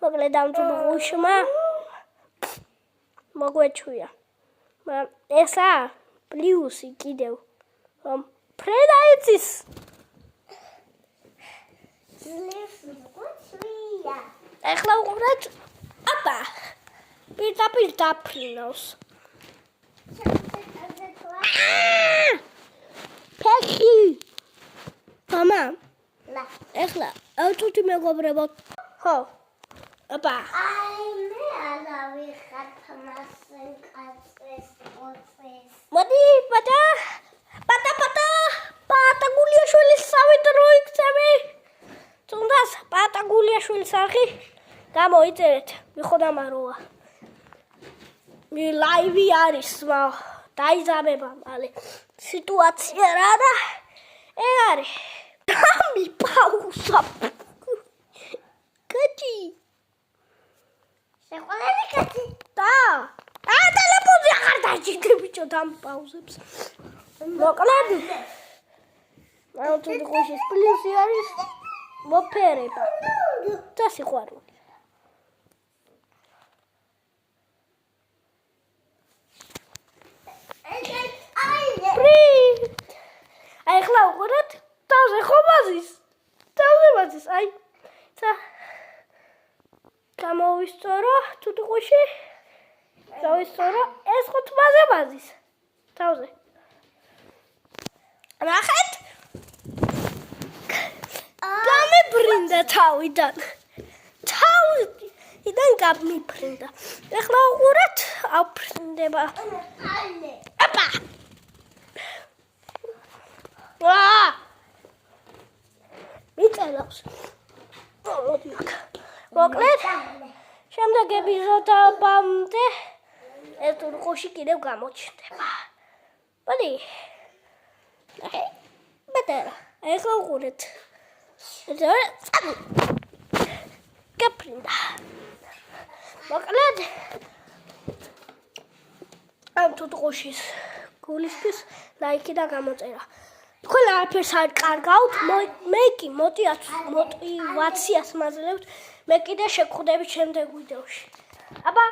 მოკლედ ამ თუღუშმა მოგვეჩვია. ესა პლუსი კიდევ. ფრენა იცის. ეხლა უყურეთ. აბა. პირდაპირ დაფრინავს. ფეხი. მამა. ლა. ეხლა ავტუთი მეგობრებო. ხო. აბა. აი მე ალავი ხათმასენ კაცეს ოწეს. მოდი, პატა გულიაშვილის სამედრო იქცევი. თუნდაც პატა გულიაშვილის არხი გამოიწერეთ. მიხოდამაროა. მე ლაივი არის, დაიზამება მალე. სიტუაცია რა და ეგ არის. მიპაუზა. კაცი. შეყოლები კაცი. და ტელეფონზე აღარ დაიჭირე ბიჭო დამპაუზებს. მოკლედ. ანუ თუ გუშინ პლუსი არის მოფერება. და სიყვარული. აი ხლა უყურეთ თავზე ხომაზის. აი გამოვისწორო თუთუყუში. გავისწორო ეს ხუთმაზე ბაზის. თავზე. ნახეთ. გამებრინდა თავიდან. თავიდან გამიფრინდა. ეხლა უყურეთ აფრინდება. აბა. მიწელავს. მოკლედ შემდეგ ეპიზოდამდე ეს თურქოში კიდევ გამოჩნდება. მოდი. ბატარა, ეხლა უყურეთ. გაფრინდა. მოკლედ ამ თურქოშის გულისთვის ლაიკი და გამოწერა. თქვენ არაფერს არ კარგავთ, მე კი მოტივაციას მაძლევთ. მე კიდე შეგხვდებით შემდეგ ვიდეოში. აბა,